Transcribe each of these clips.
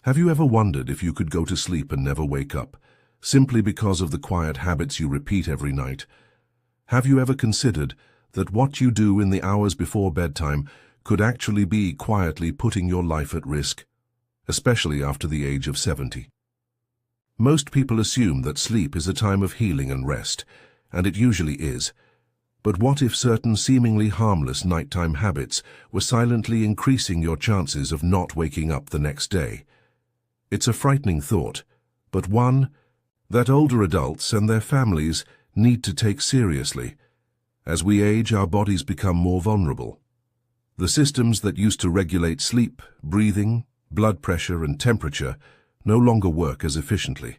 Have you ever wondered if you could go to sleep and never wake up, simply because of the quiet habits you repeat every night? Have you ever considered that what you do in the hours before bedtime could actually be quietly putting your life at risk, especially after the age of 70? Most people assume that sleep is a time of healing and rest, and it usually is. But what if certain seemingly harmless nighttime habits were silently increasing your chances of not waking up the next day? It's a frightening thought, but one that older adults and their families need to take seriously. As we age, our bodies become more vulnerable. The systems that used to regulate sleep, breathing, blood pressure, and temperature no longer work as efficiently.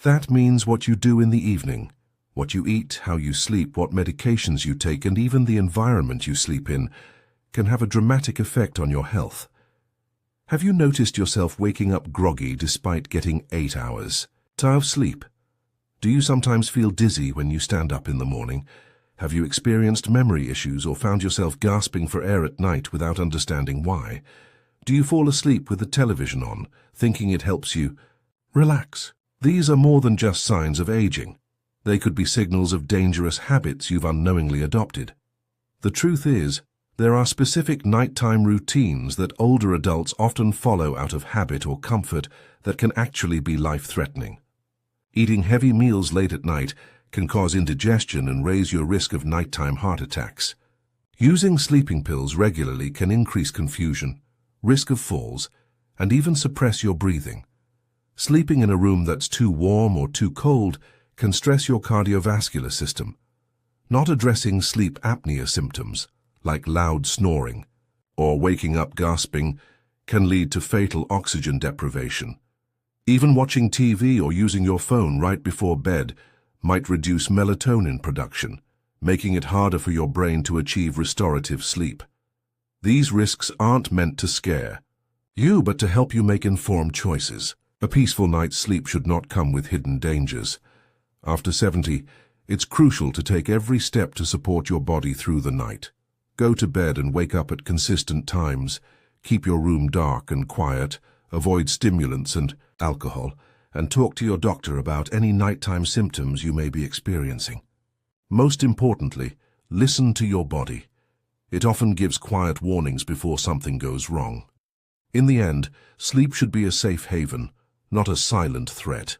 That means what you do in the evening, what you eat, how you sleep, what medications you take, and even the environment you sleep in can have a dramatic effect on your health. Have you noticed yourself waking up groggy despite getting 8 hours of sleep? Do you sometimes feel dizzy when you stand up in the morning? Have you experienced memory issues or found yourself gasping for air at night without understanding why? Do you fall asleep with the television on, thinking it helps you relax? These are more than just signs of aging. They could be signals of dangerous habits you've unknowingly adopted. The truth is, there are specific nighttime routines that older adults often follow out of habit or comfort that can actually be life-threatening. Eating heavy meals late at night can cause indigestion and raise your risk of nighttime heart attacks. Using sleeping pills regularly can increase confusion, risk of falls, and even suppress your breathing. Sleeping in a room that's too warm or too cold can stress your cardiovascular system. Not addressing sleep apnea symptoms, like loud snoring or waking up gasping, can lead to fatal oxygen deprivation. Even watching TV or using your phone right before bed might reduce melatonin production, making it harder for your brain to achieve restorative sleep. These risks aren't meant to scare you, but to help you make informed choices. A peaceful night's sleep should not come with hidden dangers. After 70, it's crucial to take every step to support your body through the night. Go to bed and wake up at consistent times. Keep your room dark and quiet. Avoid stimulants and alcohol, and talk to your doctor about any nighttime symptoms you may be experiencing. Most importantly, listen to your body. It often gives quiet warnings before something goes wrong. In the end, sleep should be a safe haven, not a silent threat.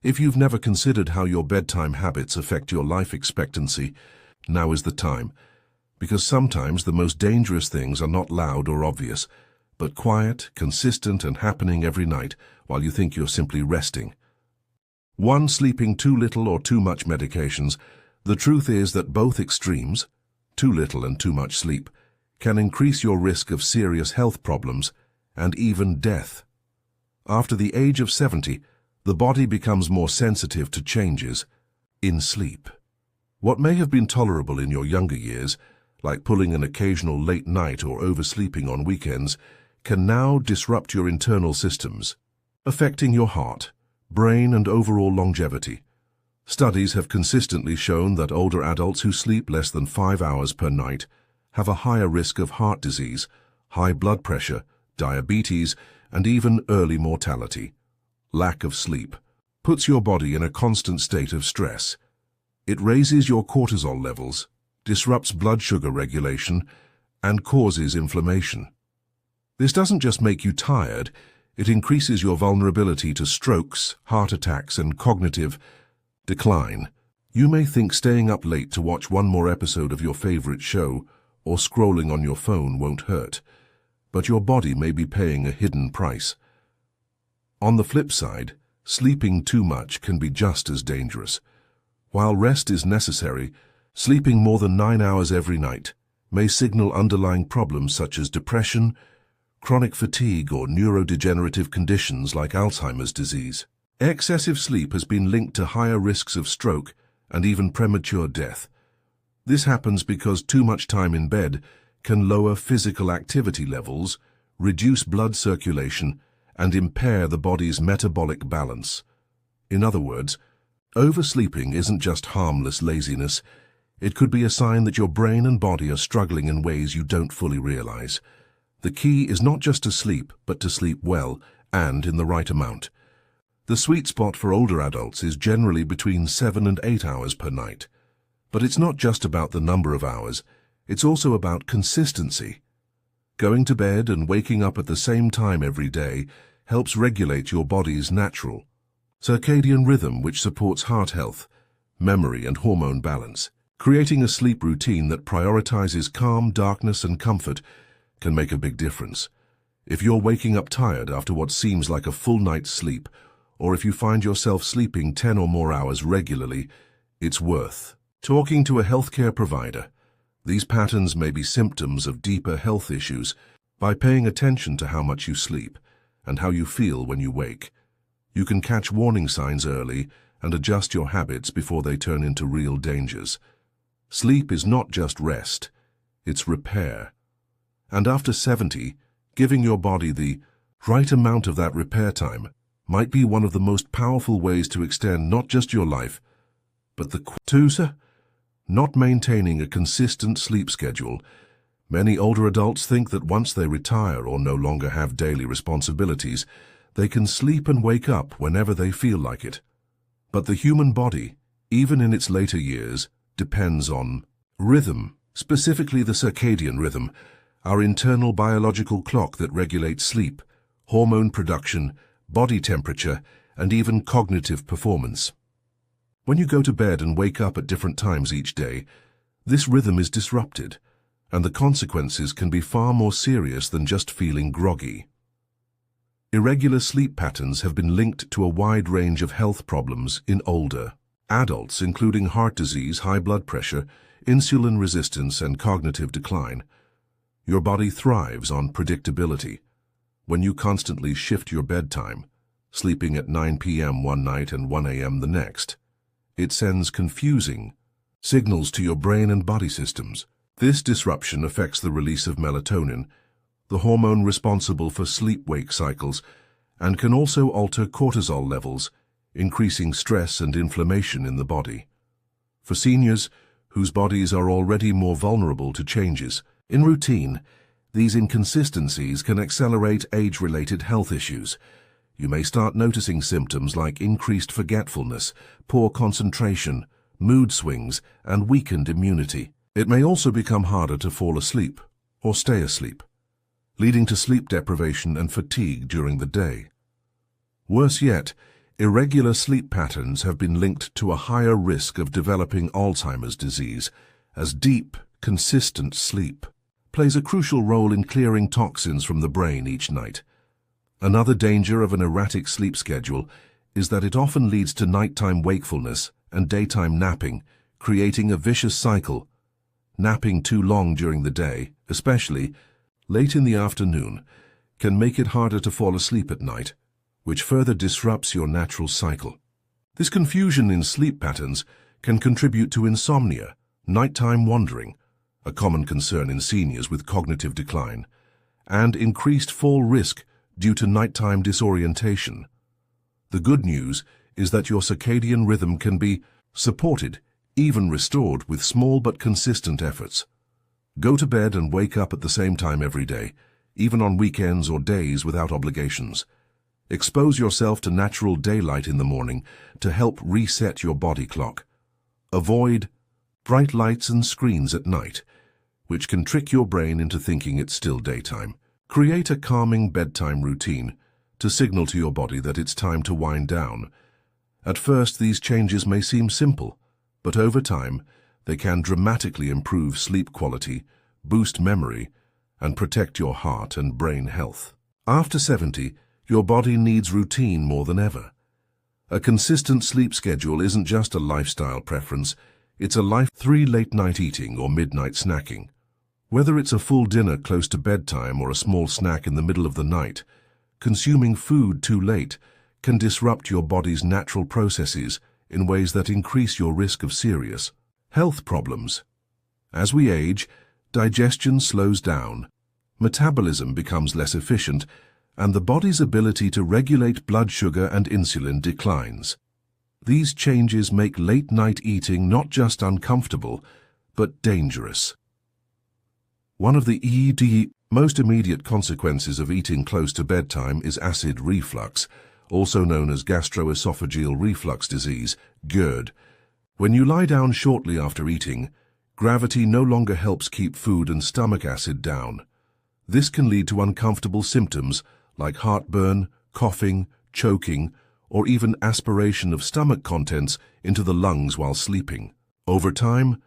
If you've never considered how your bedtime habits affect your life expectancy, now is the time. Because sometimes the most dangerous things are not loud or obvious, but quiet, consistent, and happening every night while you think you're simply resting. 1. Sleeping too little or too much medications. The truth is that both extremes, too little and too much sleep, can increase your risk of serious health problems and even death. After the age of 70, the body becomes more sensitive to changes in sleep. What may have been tolerable in your younger years, like pulling an occasional late night or oversleeping on weekends, can now disrupt your internal systems, affecting your heart, brain, and overall longevity. Studies have consistently shown that older adults who sleep less than 5 hours per night have a higher risk of heart disease, high blood pressure, diabetes, and even early mortality. Lack of sleep puts your body in a constant state of stress. It raises your cortisol levels, disrupts blood sugar regulation, and causes inflammation. This doesn't just make you tired, it increases your vulnerability to strokes, heart attacks, and cognitive decline. You may think staying up late to watch one more episode of your favorite show or scrolling on your phone won't hurt, but your body may be paying a hidden price. On the flip side, sleeping too much can be just as dangerous. While rest is necessary, sleeping more than 9 hours every night may signal underlying problems such as depression, chronic fatigue, or neurodegenerative conditions like Alzheimer's disease. Excessive sleep has been linked to higher risks of stroke and even premature death. This happens because too much time in bed can lower physical activity levels, reduce blood circulation, and impair the body's metabolic balance. In other words, oversleeping isn't just harmless laziness. It could be a sign that your brain and body are struggling in ways you don't fully realize. The key is not just to sleep, but to sleep well and in the right amount. The sweet spot for older adults is generally between 7 and 8 hours per night. But it's not just about the number of hours, it's also about consistency. Going to bed and waking up at the same time every day helps regulate your body's natural circadian rhythm, which supports heart health, memory, and hormone balance. Creating a sleep routine that prioritizes calm, darkness, and comfort can make a big difference. If you're waking up tired after what seems like a full night's sleep, or if you find yourself sleeping 10 or more hours regularly, it's worth talking to a healthcare provider. These patterns may be symptoms of deeper health issues. By paying attention to how much you sleep and how you feel when you wake, you can catch warning signs early and adjust your habits before they turn into real dangers. Sleep is not just rest, it's repair. And after 70, giving your body the right amount of that repair time might be one of the most powerful ways to extend not just your life, but the not maintaining a consistent sleep schedule. Many older adults think that once they retire or no longer have daily responsibilities, they can sleep and wake up whenever they feel like it. But the human body, even in its later years, depends on rhythm, specifically the circadian rhythm, our internal biological clock that regulates sleep, hormone production, body temperature, and even cognitive performance. When you go to bed and wake up at different times each day, this rhythm is disrupted, and the consequences can be far more serious than just feeling groggy. Irregular sleep patterns have been linked to a wide range of health problems in older adults, including heart disease, high blood pressure, insulin resistance, and cognitive decline. Your body thrives on predictability. When you constantly shift your bedtime, sleeping at 9 p.m. one night and 1 a.m. the next, it sends confusing signals to your brain and body systems. This disruption affects the release of melatonin, the hormone responsible for sleep-wake cycles, and can also alter cortisol levels, increasing stress and inflammation in the body. For seniors, whose bodies are already more vulnerable to changes in routine, these inconsistencies can accelerate age-related health issues. You may start noticing symptoms like increased forgetfulness, poor concentration, mood swings, and weakened immunity. It may also become harder to fall asleep or stay asleep, leading to sleep deprivation and fatigue during the day. Worse yet, irregular sleep patterns have been linked to a higher risk of developing Alzheimer's disease, as deep, consistent sleep plays a crucial role in clearing toxins from the brain each night. Another danger of an erratic sleep schedule is that it often leads to nighttime wakefulness and daytime napping, creating a vicious cycle. Napping too long during the day, especially late in the afternoon, can make it harder to fall asleep at night, which further disrupts your natural cycle. This confusion in sleep patterns can contribute to insomnia, nighttime wandering, a common concern in seniors with cognitive decline, and increased fall risk due to nighttime disorientation. The good news is that your circadian rhythm can be supported, even restored, with small but consistent efforts. Go to bed and wake up at the same time every day, even on weekends or days without obligations. Expose yourself to natural daylight in the morning to help reset your body clock. Avoid bright lights and screens at night, which can trick your brain into thinking it's still daytime. Create a calming bedtime routine to signal to your body that it's time to wind down. At first, these changes may seem simple, but over time, they can dramatically improve sleep quality, boost memory, and protect your heart and brain health. After 70, your body needs routine more than ever. A consistent sleep schedule isn't just a lifestyle preference, it's a life. 3 late-night eating or midnight snacking. Whether it's a full dinner close to bedtime or a small snack in the middle of the night, consuming food too late can disrupt your body's natural processes in ways that increase your risk of serious health problems. As we age, digestion slows down, metabolism becomes less efficient, and the body's ability to regulate blood sugar and insulin declines. These changes make late-night eating not just uncomfortable, but dangerous. One of the Most immediate consequences of eating close to bedtime is acid reflux, also known as gastroesophageal reflux disease, GERD. When you lie down shortly after eating, gravity no longer helps keep food and stomach acid down. This can lead to uncomfortable symptoms like heartburn, coughing, choking, or even aspiration of stomach contents into the lungs while sleeping. Over time,